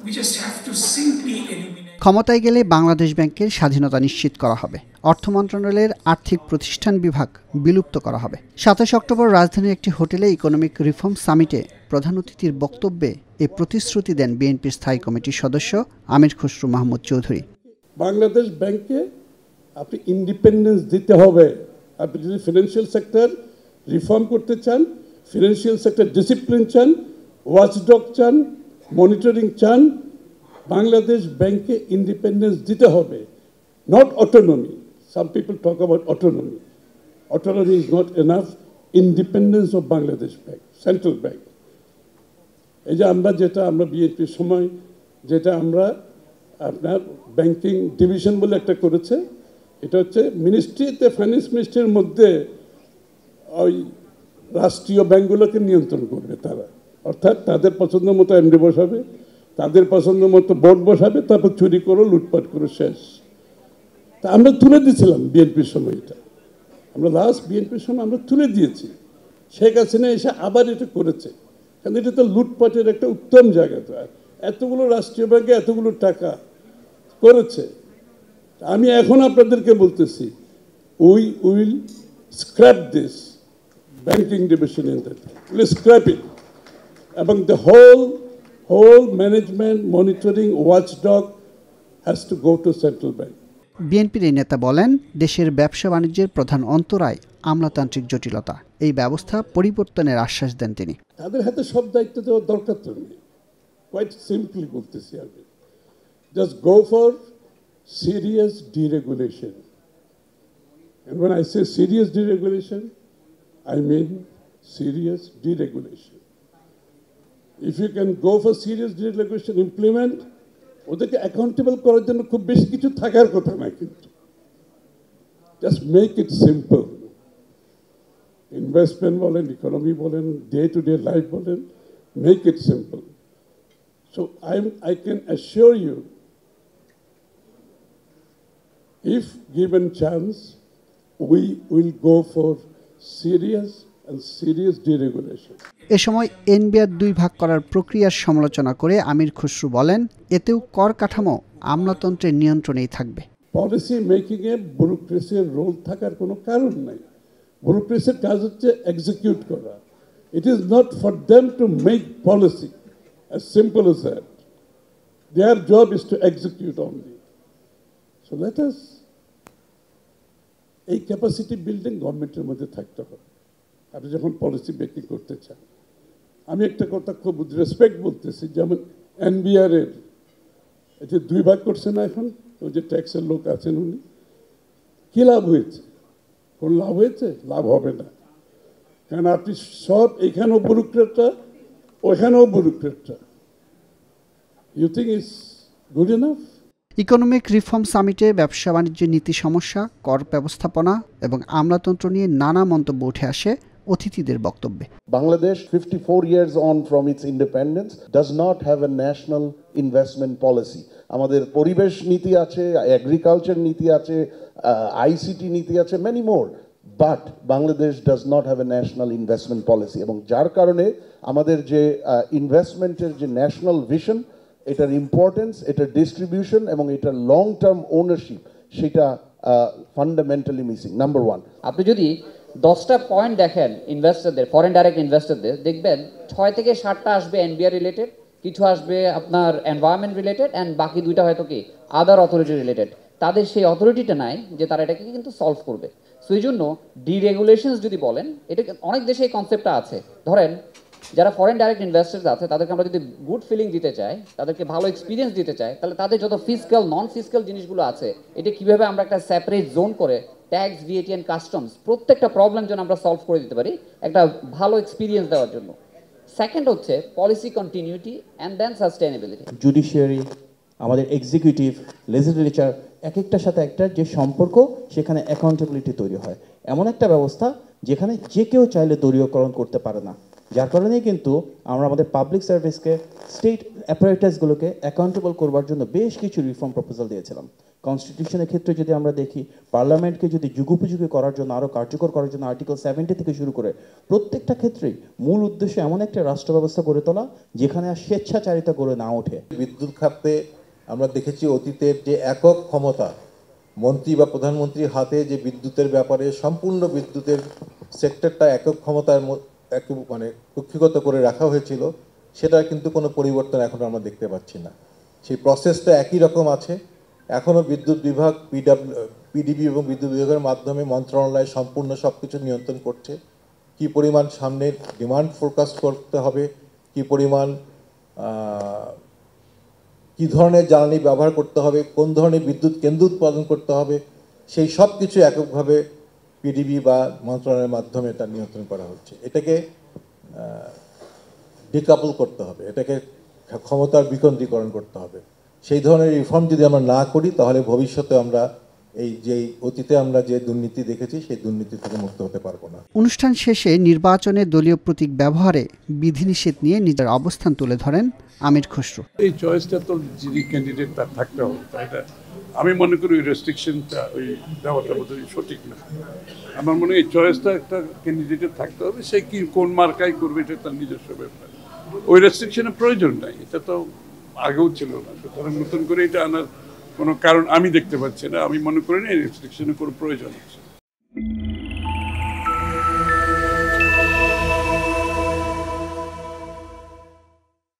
We just have to simply eliminate. ক্ষমতায় গেলে বাংলাদেশ ব্যাংকের স্বাধীনতা নিশ্চিত করা হবে। অর্থ মন্ত্রণালয়ের আর্থিক প্রতিষ্ঠান বিভাগ বিলুপ্ত করা হবে। ২৭ অক্টোবর রাজধানীর একটি হোটেলে ইকোনমিক রিফর্ম সামিটে প্রধান অতিথির বক্তব্যে এই প্রতিশ্রুতি দেন বিএনপির স্থায়ী কমিটির সদস্য আমির খসরু মাহমুদ চৌধুরী। বাংলাদেশ ব্যাংকে আপনি ইন্ডিপেন্ডেন্স দিতে হবে। আপনি যদি ফিনান্সিয়াল সেক্টর রিফর্ম করতে চান, ফিনান্সিয়াল সেক্টর ডিসিপ্লিন চান, ওয়াচডগ চান, মনিটরিং চান, বাংলাদেশ ব্যাংকে ইন্ডিপেন্ডেন্স দিতে হবে, not autonomy. Some people talk about autonomy. Autonomy is not enough. Independence of Bangladesh bank, central bank. এই যে আমরা বিএনপির সময় যেটা আমরা আপনার ব্যাংকিং ডিভিশন বলে একটা করেছে, এটা হচ্ছে মিনিস্ট্রিতে, ফাইন্যান্স মিনিস্ট্রির মধ্যে ওই রাষ্ট্রীয় ব্যাংকগুলোকে নিয়ন্ত্রণ করবে তারা। অর্থাৎ তাদের পছন্দ মতো এমডি বসাবে, তাদের পছন্দ মতো বোর্ড বসাবে, তারপর চুরি করো, লুটপাট করো, শেষ। তা আমরা তুলে দিয়েছিলাম বিএনপির সময়। এটা আমরা লাস্ট বিএনপির সময় আমরা তুলে দিয়েছি। শেখ হাসিনা এসে আবার এটা করেছে, কারণ এটা তো লুটপাটের একটা উত্তম জায়গা। তো এতগুলো রাষ্ট্রীয় ব্যাংকে এতগুলো টাকা করেছে। আমি এখন আপনাদেরকে বলতেছি, we will scrap this banking division in that, will scrap it, এবং the whole management, monitoring, watchdog has to go to central bank. বিএনপির এই নেতা বলেন, দেশের ব্যবসা বাণিজ্যের প্রধান অন্তরায় আমলাতান্ত্রিক জটিলতা। এই ব্যবস্থা পরিবর্তনের আশ্বাস দেন তিনি। তাদের হাতে সব দায়িত্ব দেওয়ার দরকার তো নেই। কোয়াইট সিম্পলি বলতেছি আমি, just go for serious deregulation. And when I say serious deregulation, I mean serious deregulation. If you can go for serious deregulation, implement, ওদেরকে অ্যাকাউন্টেবল করার জন্য খুব বেশি কিছু থাকার কথা না, কিন্তু just make it simple. Investment বলেন, ইকোনমি বলেন, ডে টু ডে লাইফ বলেন, make it simple. So I can assure you, if given chance, we will go for serious deregulation. এ সময় এনবিআর ২ ভাগ করার প্রক্রিয়ার সমালোচনা করে আমির খসরু বলেন, এতেও কর কাঠামো আমলাতন্ত্রের নিয়ন্ত্রণেই থাকবে। পলিসি মেকিং এ ব্যুরোক্রেসির রোল থাকার কোনো কারণ নাই। ব্যুরোক্রেসির কাজ হচ্ছে এক্সিকিউট করা। It is not for them to make policy, as simple as that. Their job is to execute only. So let us, এই ক্যাপাসিটি বিল্ডিং গভর্নমেন্টের মধ্যে থাকতে হবে আপনি যখন পলিসি মেকিং করতে চান। আমি একটা কথা খুব রেসপেক্ট বলতেছি, যেমন এনবিআর এর যে ২ ভাগ করছে না এখন, ওই যে ট্যাক্সের লোক আছেন উনি, কি লাভ হয়েছে? কোন লাভ হয়েছে? লাভ হবে না, কারণ আপনি সব এখানেও ব্যুরোক্রেটরা, ওইখানেও ব্যুরোক্রেটরা। You think it's good enough? Economic reform সামিটে ব্যবসা বাণিজ্যের নীতি সমস্যা, কর ব্যবস্থাপনা এবং আমলাতন্ত্র নিয়ে নানা মন্তব্য উঠে আসে অতিথিদের বক্তব্যে। Bangladesh, 54 years on from its independence, does not have a national investment policy. আমাদের পরিবেশ নীতি আছে, এগ্রিকালচার নীতি আছে, আইসিটি নীতি আছে, many more. But Bangladesh does not have a national investment policy. এবং যার কারণে আমাদের যে ইনভেস্টমেন্টের যে ন্যাশনাল ভিশন, এটার ইম্পর্টেন্স, এটার ডিস্ট্রিবিউশন এবং এটার লং টার্ম ওনারশিপ, সেটা ফান্ডামেন্টালি মিসিং। নাম্বার 1, আপনি যদি 10টা পয়েন্ট দেখেন ইনভেস্টরদের, ফরেন ডাইরেক্ট ইনভেস্টরদের, দেখবেন 6 থেকে 7টা আসবে এনবিআর রিলেটেড, কিছু আসবে আপনার এনভায়রনমেন্ট রিলেটেড, অ্যান্ড বাকি 2টা হয়তো কি আদার অথরিটি রিলেটেড। তাদের সেই অথরিটিটা নাই যে তারা এটাকে কিন্তু সলভ করবে। সো এই জন্য ডিরেগুলেশনস যদি বলেন, এটা অনেক দেশে এই কনসেপ্টটা আছে। ধরেন যারা ফরেন ডাইরেক্ট ইনভেস্টার্স আছে, তাদেরকে আমরা যদি গুড ফিলিং দিতে চাই, তাদেরকে ভালো এক্সপিরিয়েন্স দিতে চাই, তাহলে তাদের যত ফিজিক্যাল নন ফিজিক্যাল জিনিসগুলো আছে, এটা কিভাবে আমরা একটা সেপারেট জোন করে ট্যাক্স, ভিএটি অ্যান্ড কাস্টমস প্রত্যেকটা প্রবলেম যেন আমরা সলভ করে দিতে পারি, একটা ভালো এক্সপিরিয়েন্স দেওয়ার জন্য। সেকেন্ড হচ্ছে policy continuity and then sustainability. Judiciary, আমাদের এক্সিকিউটিভ, লেজিসলেচার, এক একটার সাথে একটা যে সম্পর্ক, সেখানে অ্যাকাউন্টেবিলিটি তৈরি হয়। এমন একটা ব্যবস্থা যেখানে যে কেউ চাইলে দলীয়করণ করতে পারে না। যার কারণেই কিন্তু আমরা আমাদের পাবলিক সার্ভিসকে স্টেট অ্যাপারেটাসগুলোকে অ্যাকাউন্টেবল করবার জন্য বেশ কিছু রিফর্ম প্রপোজাল দিয়েছিলাম। কনস্টিটিউশনের ক্ষেত্রে যদি আমরা দেখি, পার্লামেন্টকে যদি যুগোপযোগী করার জন্য, আরও কার্যকর করার জন্য আর্টিকেল 70 থেকে শুরু করে প্রত্যেকটা ক্ষেত্রেই মূল উদ্দেশ্য এমন একটা রাষ্ট্র ব্যবস্থা গড়ে তোলা যেখানে আর স্বেচ্ছাচারিতা গড়ে না ওঠে। বিদ্যুৎ খাতে আমরা দেখেছি অতীতের যে একক ক্ষমতা মন্ত্রী বা প্রধানমন্ত্রীর হাতে, যে বিদ্যুতের ব্যাপারে সম্পূর্ণ বিদ্যুতের সেক্টরটা একক ক্ষমতার মানে কক্ষিগত করে রাখা হয়েছিল, সেটার কিন্তু কোনো পরিবর্তন এখন আমরা দেখতে পাচ্ছি না। সেই প্রসেসটা একই রকম আছে। এখনও বিদ্যুৎ বিভাগ পিডিবি এবং বিদ্যুৎ বিভাগের মাধ্যমে মন্ত্রণালয় সম্পূর্ণ সব কিছু নিয়ন্ত্রণ করছে। কি পরিমাণ সামনে ডিমান্ড ফোরকাস্ট করতে হবে, কি পরিমাণ কী ধরনের জ্বালানি ব্যবহার করতে হবে, কোন ধরনের বিদ্যুৎ কেন্দ্র উৎপাদন করতে হবে, সেই সব কিছু এককভাবে পিডিবি বা মন্ত্রণালয়ের মাধ্যমে এটা নিয়ন্ত্রণ করা হচ্ছে। এটাকে ডিকাপল করতে হবে, এটাকে ক্ষমতার বিকেন্দ্রীকরণ করতে হবে। সেই ধরনের রিফর্ম যদি আমরা না করি, তাহলে ভবিষ্যতে আমরা এই যে অতীতে আমরা যে দুর্নীতি দেখেছি, সেই দুর্নীতি থেকে মুক্ত হতে পারবো না। অনুষ্ঠান শেষে নির্বাচনে দলীয় প্রতীক ব্যবহারে বিধিনিষেধ নিয়ে নিজের অবস্থান তুলে ধরেন আমির খসরু। এই চয়েসটা তো যিনি ক্যান্ডিডেট তার থাকতে হবে, তাই না? আমি মনে করি ওই রেস্ট্রিকশনটা ওই দেওয়াটা বোধহয় সঠিক না। আমার মনে হয় এই চয়েসটা একটা ক্যান্ডিডেটের থাকতে হবে, সে কি কোন মার্কাই করবে এটা তার নিজস্ব ব্যাপার। ওই রেস্ট্রিকশনের প্রয়োজন নাই, এটা তো আগেও ছিল না। সুতরাং নতুন করে এটা আনার কোনো কারণ আমি দেখতে পাচ্ছি না। আমি মনে করি না এই রেস্ট্রিকশনের কোনো প্রয়োজন আছে।